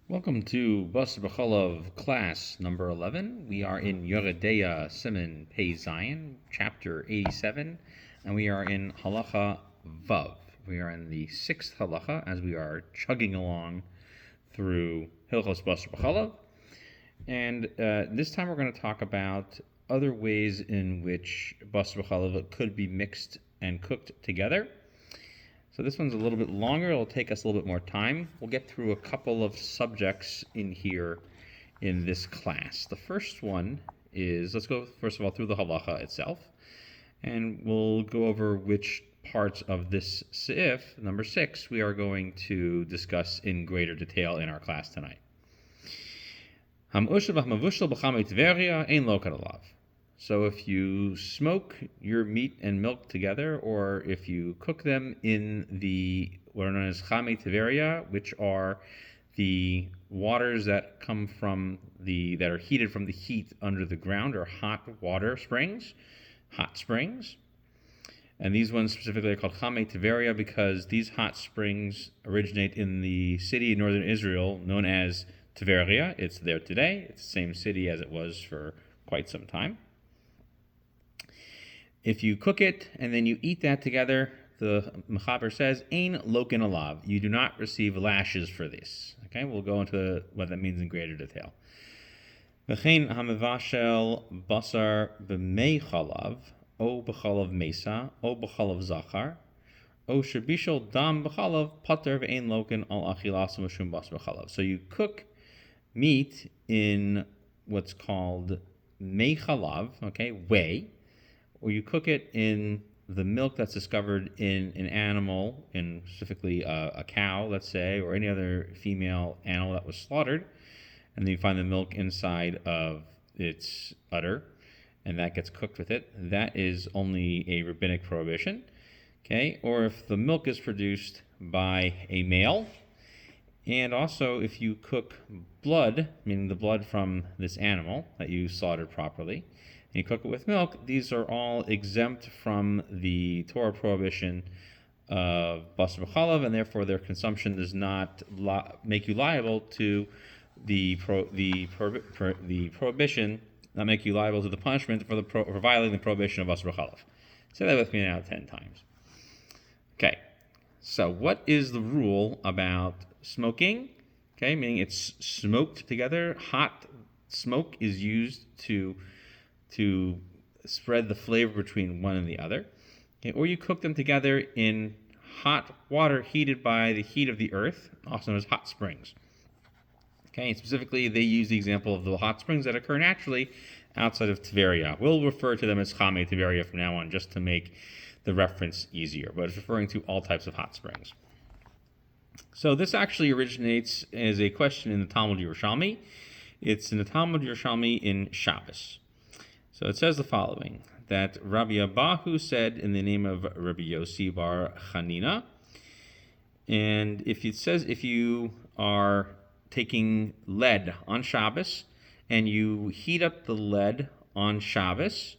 Welcome to Basar B'Chalav class number 11. We are in Yoreh Deah Siman Pei Zion, chapter 87, and we are in Halacha Vav. We are in the sixth halacha as we are chugging along through Hilchos Basar B'Chalav. And this time we're going to talk about other ways in which Basar B'Chalav could be mixed and cooked together. So this one's a little bit longer. It'll take us a little bit more time. We'll get through a couple of subjects in here in this class. The first one is, let's go first of all through the halacha itself, and we'll go over which parts of this seif, number 6, we are going to discuss in greater detail in our class tonight. So if you smoke your meat and milk together, or if you cook them in what are known as chamei teveria, which are the waters that come from that are heated from the heat under the ground, or hot springs. And these ones specifically are called chamei teveria because these hot springs originate in the city in northern Israel known as Tiberia. It's there today. It's the same city as it was for quite some time. If you cook it and then you eat that together, the Mechaber says, Ein lokin alav. You do not receive lashes for this. Okay, we'll go into what that means in greater detail. V'chein hamevashel basar b'mei chalav, o b'chalav mesa, o b'chalav zachar, o shebishol dam b'chalav, pater v'ein lokin al achilas mashum bas b'chalav. So you cook meat in what's called mei chalav, okay, whey, or you cook it in the milk that's discovered in an animal, in specifically a cow, let's say, or any other female animal that was slaughtered, and then you find the milk inside of its udder, and that gets cooked with it. That is only a rabbinic prohibition, okay? Or if the milk is produced by a male, and also if you cook blood, meaning the blood from this animal that you slaughtered properly, and you cook it with milk, these are all exempt from the Torah prohibition of Basar B'Chalav, and therefore their consumption does not make you liable to the prohibition, not make you liable to the punishment for violating the prohibition of Basar B'Chalav. Say that with me now 10 times. Okay, so what is the rule about smoking? Okay, meaning it's smoked together. Hot smoke is used to spread the flavor between one and the other. Okay, or you cook them together in hot water heated by the heat of the earth, also known as hot springs. Okay, and specifically they use the example of the hot springs that occur naturally outside of Tiberia. We'll refer to them as chamei teveria from now on just to make the reference easier, but it's referring to all types of hot springs. So this actually originates as a question in the Talmud Yerushalmi. It's in the Talmud Yerushalmi in Shabbos. So it says the following, that Rabbi Abahu said in the name of Rabbi Yossi bar Chanina, and if you are taking lead on Shabbos and you heat up the lead on Shabbos,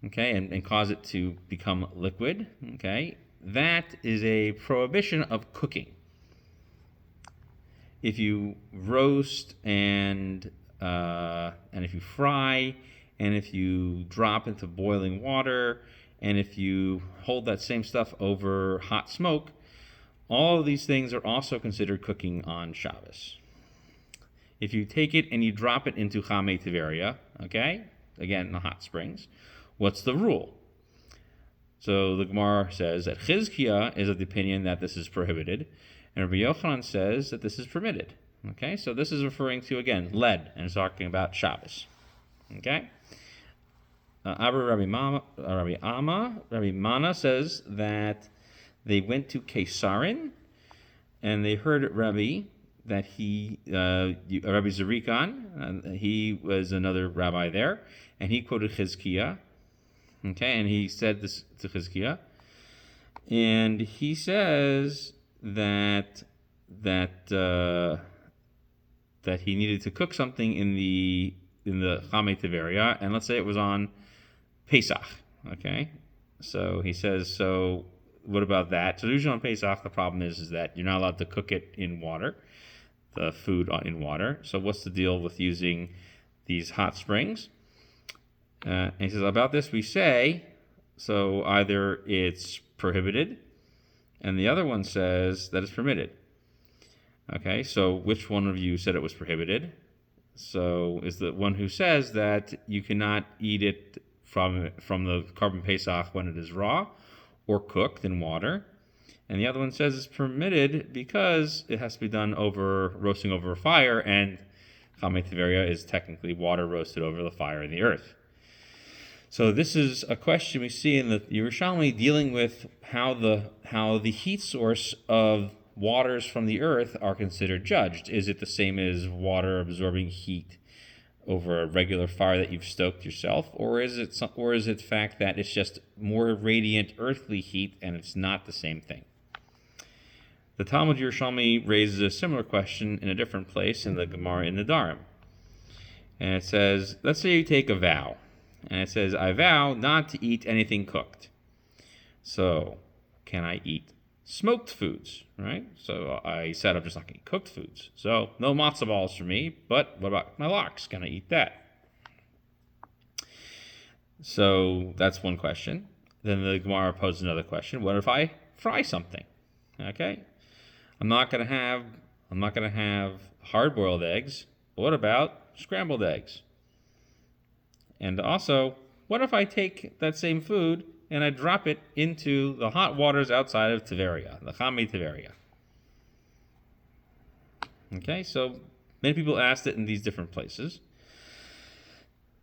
okay, and cause it to become liquid, okay, that is a prohibition of cooking. If you roast and if you fry, and if you drop into boiling water, and if you hold that same stuff over hot smoke, all of these things are also considered cooking on Shabbos. If you take it and you drop it into chamei teveria, okay, again, the hot springs, what's the rule? So the Gemara says that Chizkiah is of the opinion that this is prohibited, and Rabbi Yochanan says that this is permitted. Okay, so this is referring to, again, lead, and it's talking about Shabbos. Okay? Rabbi Mana says that they went to Kesarin, and they heard Rabbi that Rabbi Zerikan, he was another rabbi there, and he quoted Chizkiah. Okay, and he said this to Chizkiah, and he says that he needed to cook something in the chamei teveria, and let's say it was on Pesach. Okay, so he says, so what about that? So usually on Pesach, the problem is that you're not allowed to cook it in water. the food in water. So what's the deal with using these hot springs? And he says, about this we say, so either it's prohibited, and the other one says that it's permitted. Okay, so which one of you said it was prohibited? So is the one who says that you cannot eat it from the Korban Pesach when it is raw or cooked in water. And the other one says it's permitted because it has to be done roasting over a fire, and Chamei Tiveria is technically water roasted over the fire in the earth. So this is a question we see in the Yerushalmi dealing with how the heat source of waters from the earth are considered judged. Is it the same as water absorbing heat over a regular fire that you've stoked yourself, or is it the fact that it's just more radiant earthly heat and it's not the same thing? The Talmud Yerushalmi raises a similar question in a different place in the Gemara in Nedarim. And it says, let's say you take a vow. And it says, I vow not to eat anything cooked. So, can I eat smoked foods, right? So I said I'm just not going to eat cooked foods. So, no matzo balls for me, but what about my lox? Can I eat that? So, that's one question. Then the Gemara poses another question. What if I fry something? Okay? I'm not going to have hard-boiled eggs. What about scrambled eggs? And also, what if I take that same food and I drop it into the hot waters outside of Tiveria, the Chamei Tiveria? Okay, so many people asked it in these different places.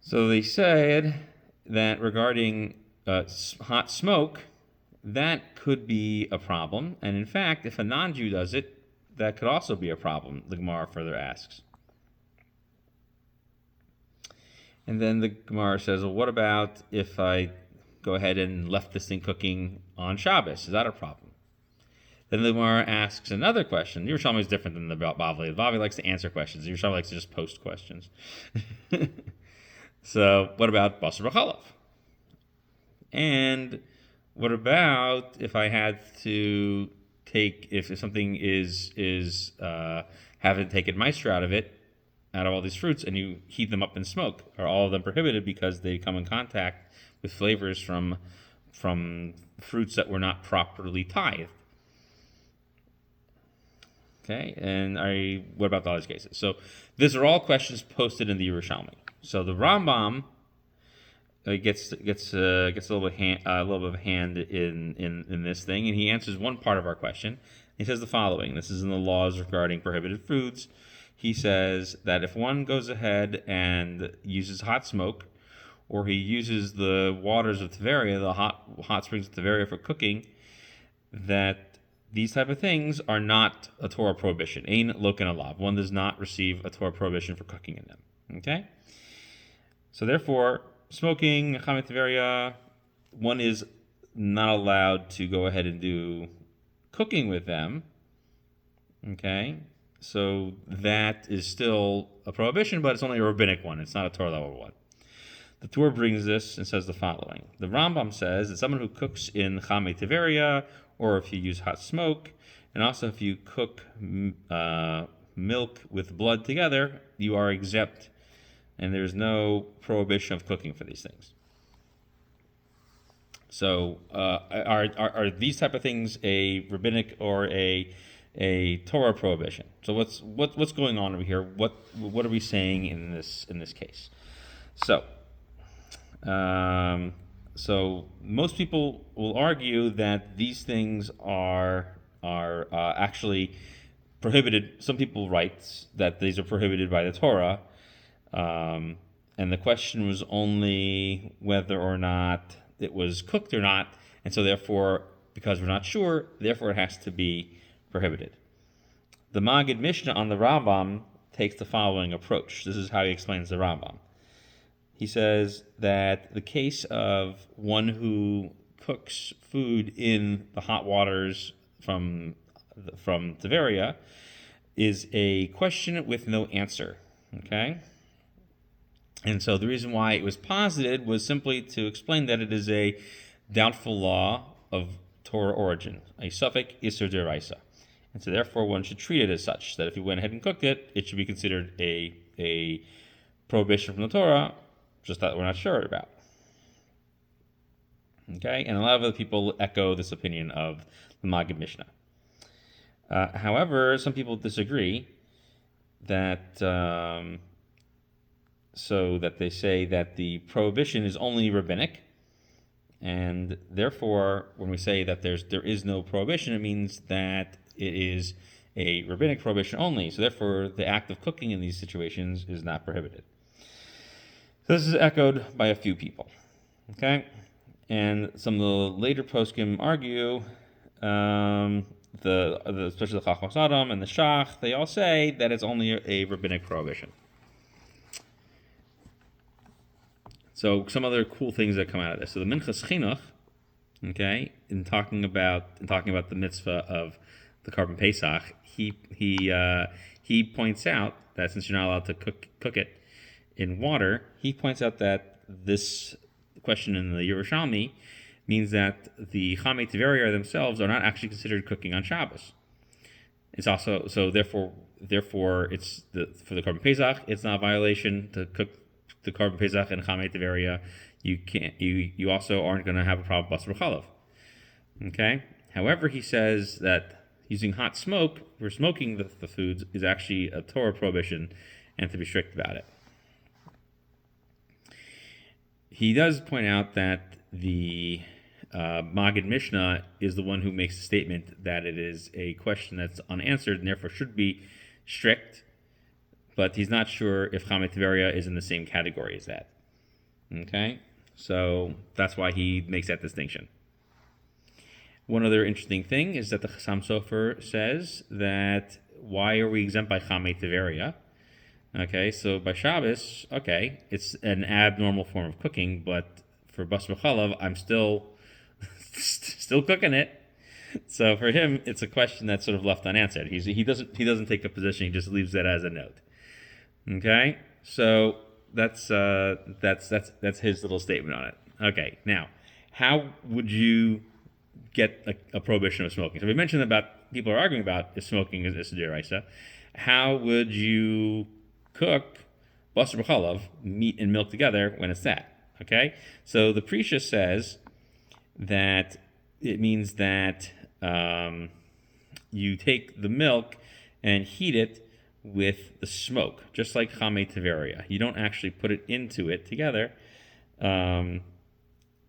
So they said that regarding hot smoke, that could be a problem. And in fact, if a non-Jew does it, that could also be a problem, the Gemara further asks. And then the Gemara says, well, what about if I go ahead and left this thing cooking on Shabbos? Is that a problem? Then the Gemara asks another question. Yerushalmi is different than the Bavli. The Bavli likes to answer questions. Yerushalmi likes to just post questions. So what about Basar B'chalav? And what about if I had to if something is having taken moisture out of all these fruits, and you heat them up in smoke, are all of them prohibited because they come in contact with flavors from fruits that were not properly tithed? Okay, and what about all these cases? So these are all questions posted in the Yerushalmi. So the Rambam gets a little bit of a hand in this thing, and he answers one part of our question. He says the following. This is in the laws regarding prohibited foods. He says that if one goes ahead and uses hot smoke, or he uses the waters of Tiveria, the hot springs of Tiveria for cooking, that these type of things are not a Torah prohibition. Ein loken alav. One does not receive a Torah prohibition for cooking in them. Okay? So therefore, smoking, Chamei Tiveria, one is not allowed to go ahead and do cooking with them. Okay? So that is still a prohibition, but it's only a rabbinic one. It's not a Torah level one. The Torah brings this and says the following. The Rambam says that someone who cooks in Chamei Tiveria, or if you use hot smoke, and also if you cook milk with blood together, you are exempt, and there's no prohibition of cooking for these things. So are these type of things a rabbinic or a Torah prohibition? So what's going on over here? What are we saying in this case? So most people will argue that these things are actually prohibited. Some people write that these are prohibited by the Torah, and the question was only whether or not it was cooked or not, and so therefore, because we're not sure, therefore it has to be prohibited. The Maggid Mishnah on the Rambam takes the following approach. This is how he explains the Rambam. He says that the case of one who cooks food in the hot waters from Tiveria is a question with no answer. Okay? And so the reason why it was posited was simply to explain that it is a doubtful law of Torah origin, a suffix Isur Deraisa. And so therefore one should treat it as such, that if you went ahead and cooked it, it should be considered a prohibition from the Torah, just that we're not sure about. Okay, and a lot of other people echo this opinion of the Maggid Mishnah. However, some people disagree that so that they say that the prohibition is only rabbinic, and therefore, when we say that there is no prohibition, it means that it is a rabbinic prohibition only. So therefore, the act of cooking in these situations is not prohibited. So this is echoed by a few people. Okay, and some of the later poskim argue, especially the Chachos Adam and the Shach, they all say that it's only a rabbinic prohibition. So some other cool things that come out of this. So the Minchas Chinuch, okay, in talking about the mitzvah of the Korban Pesach, he points out that since you're not allowed to cook it in water, he points out that this question in the Yerushalmi means that the Chamei Tiveria themselves are not actually considered cooking on Shabbos. It's also so therefore it's for the Korban Pesach, it's not a violation to cook the Korban Pesach and Chamei Tiveria. You also aren't going to have a problem with Basar B'chalav. Okay. However, he says that using hot smoke for smoking the foods is actually a Torah prohibition, and to be strict about it. He does point out that the Maggid Mishnah is the one who makes the statement that it is a question that's unanswered and therefore should be strict, but he's not sure if Chamei Tiveria is in the same category as that. Okay? So that's why he makes that distinction. One other interesting thing is that the Chassam Sofer says that why are we exempt by Chamei Tiveria? Okay, so by Shabbos, okay, it's an abnormal form of cooking, but for Basar B'chalav, I'm still cooking it. So for him, it's a question that's sort of left unanswered. He doesn't take a position. He just leaves that as a note. Okay, so that's his little statement on it. Okay, now how would you get a prohibition of smoking? So we mentioned about people are arguing about if smoking is d'oraisa. How would you cook Basar B'chalav, meat and milk together, when it's that? Okay, so the Prisha says that it means that you take the milk and heat it with the smoke, just like Chamei Tiveria. You don't actually put it into it together.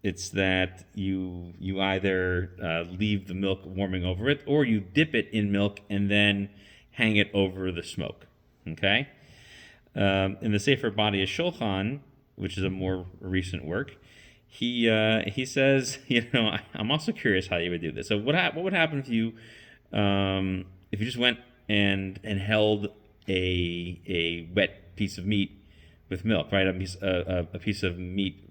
It's that you either leave the milk warming over it, or you dip it in milk and then hang it over the smoke. Okay. In the Sefer Badi Shulchan, which is a more recent work, he says, I'm also curious how you would do this. So what would happen if you just went and held a wet piece of meat with milk, right? A piece of meat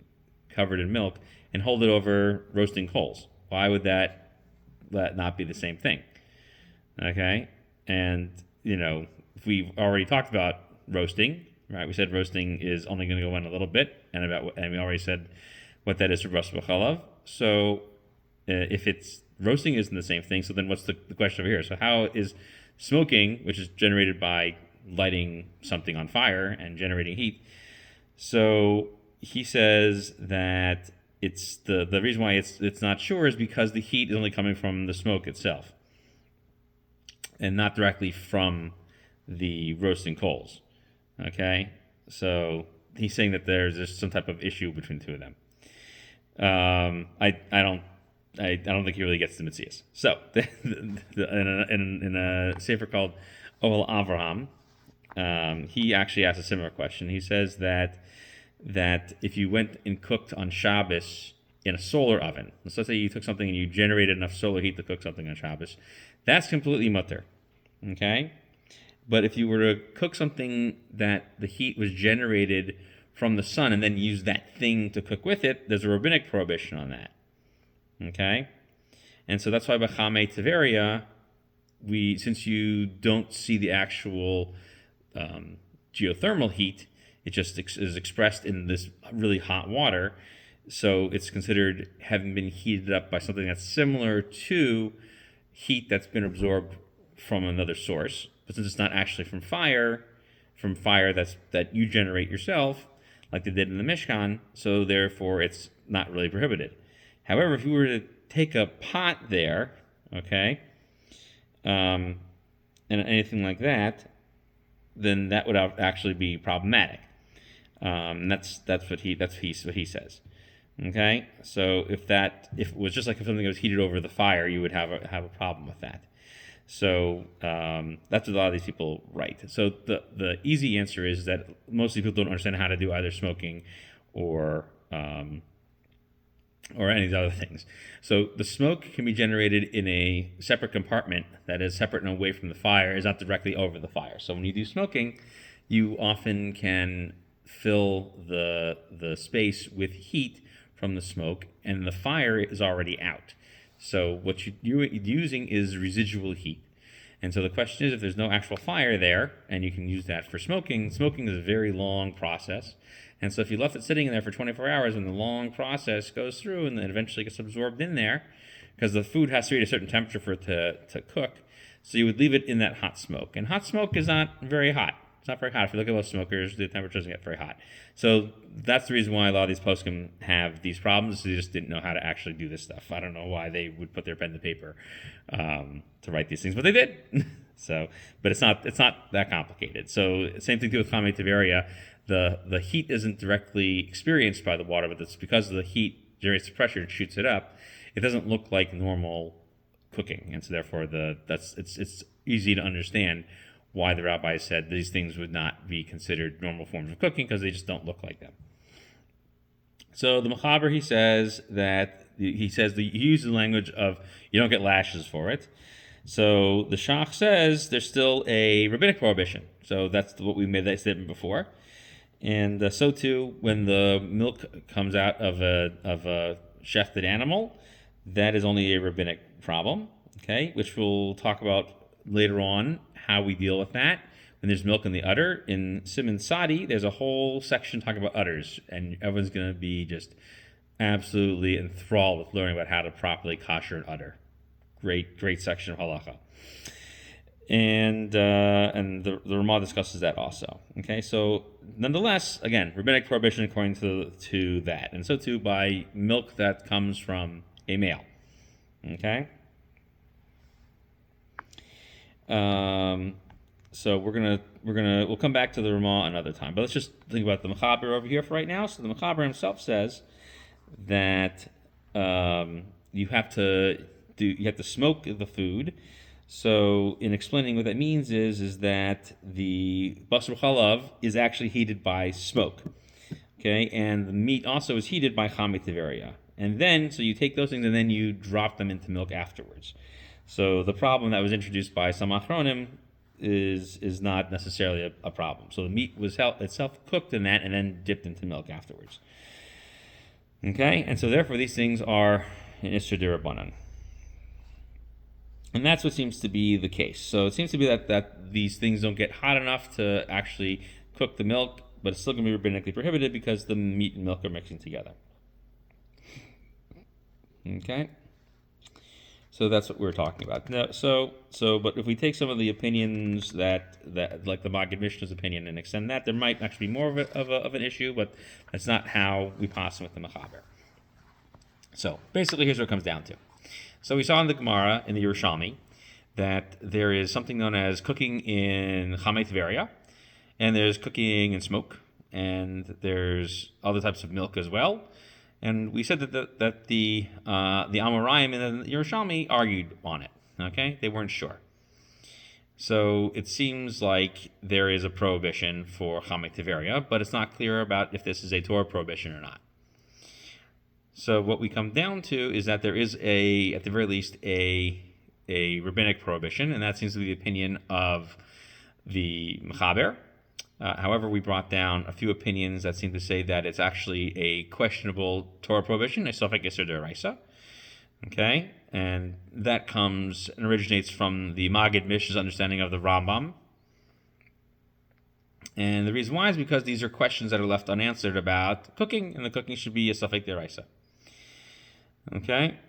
covered in milk, and hold it over roasting coals. Why would that not be the same thing? Okay, and we've already talked about roasting, right? We said roasting is only going to go in a little bit, and we already said what that is for Basar B'chalav. So if it's roasting isn't the same thing, so then what's the question over here? So how is smoking, which is generated by lighting something on fire and generating heat? So he says that it's the reason why it's not sure is because the heat is only coming from the smoke itself and not directly from the roasting coals. Okay, so he's saying that there's just some type of issue between the two of them. I don't think he really gets the Metzias. So in a sefer called Ohel Avraham, he actually asks a similar question. He says that if you went and cooked on Shabbos in a solar oven, let's say you took something and you generated enough solar heat to cook something on Shabbos, that's completely mutter. Okay. But if you were to cook something that the heat was generated from the sun and then use that thing to cook with it, there's a rabbinic prohibition on that. Okay? And so that's why by Chamei Tiveria, since you don't see the actual geothermal heat, it just is expressed in this really hot water. So it's considered having been heated up by something that's similar to heat that's been absorbed from another source, but since it's not actually from fire that you generate yourself, like they did in the Mishkan, so therefore it's not really prohibited. However, if you were to take a pot there, okay, and anything like that, then that would actually be problematic. That's what he says. Okay, so if it was just like if something was heated over the fire, you would have a problem with that. So that's what a lot of these people write. So the easy answer is that most people don't understand how to do either smoking or any of the other things. So the smoke can be generated in a separate compartment that is separate and away from the fire, is not directly over the fire. So when you do smoking, you often can fill the space with heat from the smoke, and the fire is already out. So what you're using is residual heat. And so the question is, if there's no actual fire there, and you can use that for smoking is a very long process. And so if you left it sitting in there for 24 hours, when the long process goes through and then eventually gets absorbed in there, because the food has to be at a certain temperature for it to cook, so you would leave it in that hot smoke. And hot smoke is not very hot. It's not very hot. If you look at most smokers, the temperature doesn't get very hot. So that's the reason why a lot of these poskim have these problems. They just didn't know how to actually do this stuff. I don't know why they would put their pen to paper to write these things, but they did. But it's not that complicated. So same thing too with Chamei Tiberia. The heat isn't directly experienced by the water, but it's because the heat generates the pressure and shoots it up. It doesn't look like normal cooking, and so therefore it's easy to understand why the rabbi said these things would not be considered normal forms of cooking, because they just don't look like them. So the Mechaber, he says he uses the language of you don't get lashes for it. So the Shach says there's still a rabbinic prohibition. So that's what we made that statement before. And so too, when the milk comes out of a shechted animal, that is only a rabbinic problem, okay, which we'll talk about later on, how we deal with that. When there's milk in the udder, in Siman Sadi, there's a whole section talking about udders, and everyone's going to be just absolutely enthralled with learning about how to properly kosher an udder. Great section of halacha. And the Ramah discusses that also. Okay, so nonetheless, again, rabbinic prohibition according to that, and so too by milk that comes from a male. Okay. So we'll come back to the Ramah another time, but let's just think about the Mechaber over here for right now. So the Mechaber himself says that you have to smoke the food. So in explaining what that means is that the basar chalav is actually heated by smoke, okay, and the meat also is heated by Chamei Tiberia, and then so you take those things and then you drop them into milk afterwards. So the problem that was introduced by some Achronim is not necessarily a problem. So the meat was itself cooked in that and then dipped into milk afterwards. Okay, and so therefore these things are an Isser D'Rabbanan. And that's what seems to be the case. So it seems to be that these things don't get hot enough to actually cook the milk, but it's still going to be rabbinically prohibited because the meat and milk are mixing together. Okay. So that's what we're talking about. Now, but if we take some of the opinions that like the Maggid Mishnah's opinion and extend that, there might actually be more of an issue, but that's not how we pass with the Mechaber. So basically, here's what it comes down to. So we saw in the Gemara in the Yerushalmi that there is something known as cooking in Chamei Tiberia, and there's cooking in smoke, and there's other types of milk as well. And we said that the Amoraim and the Yerushalmi argued on it. Okay, they weren't sure. So it seems like there is a prohibition for Chamei Tiberia, but it's not clear about if this is a Torah prohibition or not. So what we come down to is that there is at the very least, a rabbinic prohibition, and that seems to be the opinion of the Mechaber. However, we brought down a few opinions that seem to say that it's actually a questionable Torah prohibition, a Sofek Isser D'Oraisa. Okay, and that comes and originates from the Maggid Mishnah's understanding of the Rambam. And the reason why is because these are questions that are left unanswered about cooking, and the cooking should be a Sofek D'Oraisa. Okay,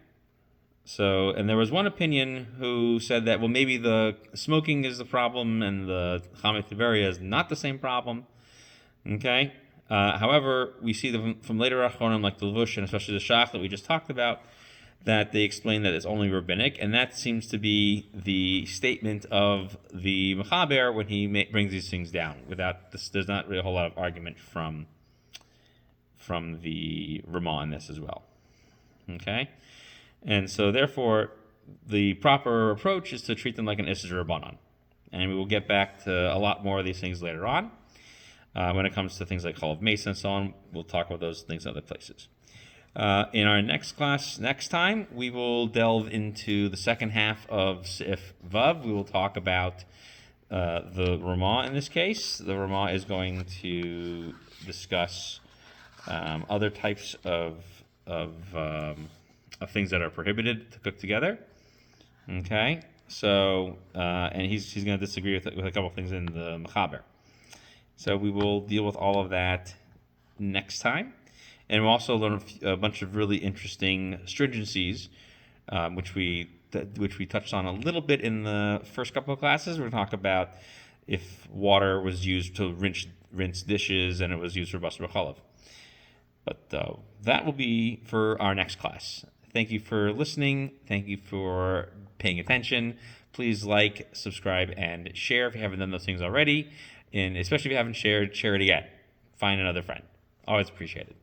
So, and there was one opinion who said that, well, maybe the smoking is the problem and the Chametz Tiberia is not the same problem. Okay? However, we see from later Achronim, like the Levush and especially the Shach that we just talked about, that they explain that it's only rabbinic, and that seems to be the statement of the Mechaber when he brings these things down. Without this, there's not really a whole lot of argument from the Ramah in this as well. Okay? And so, therefore, the proper approach is to treat them like an Issur Rabbanan. And we will get back to a lot more of these things later on. When it comes to things like Chol of Mesa and so on, we'll talk about those things in other places. In our next class, next time, we will delve into the second half of Seif Vav. We will talk about the Ramah in this case. The Ramah is going to discuss other types of things that are prohibited to cook together. Okay, so and he's going to disagree with a couple of things in the Mechaber. So we will deal with all of that next time, and we'll also learn a bunch of really interesting stringencies, which we touched on a little bit in the first couple of classes. We're going to talk about if water was used to rinse dishes and it was used for basar b'chalav. But that will be for our next class. Thank you for listening. Thank you for paying attention. Please like, subscribe, and share if you haven't done those things already. And especially if you haven't shared, share it again. Find another friend. Always appreciated.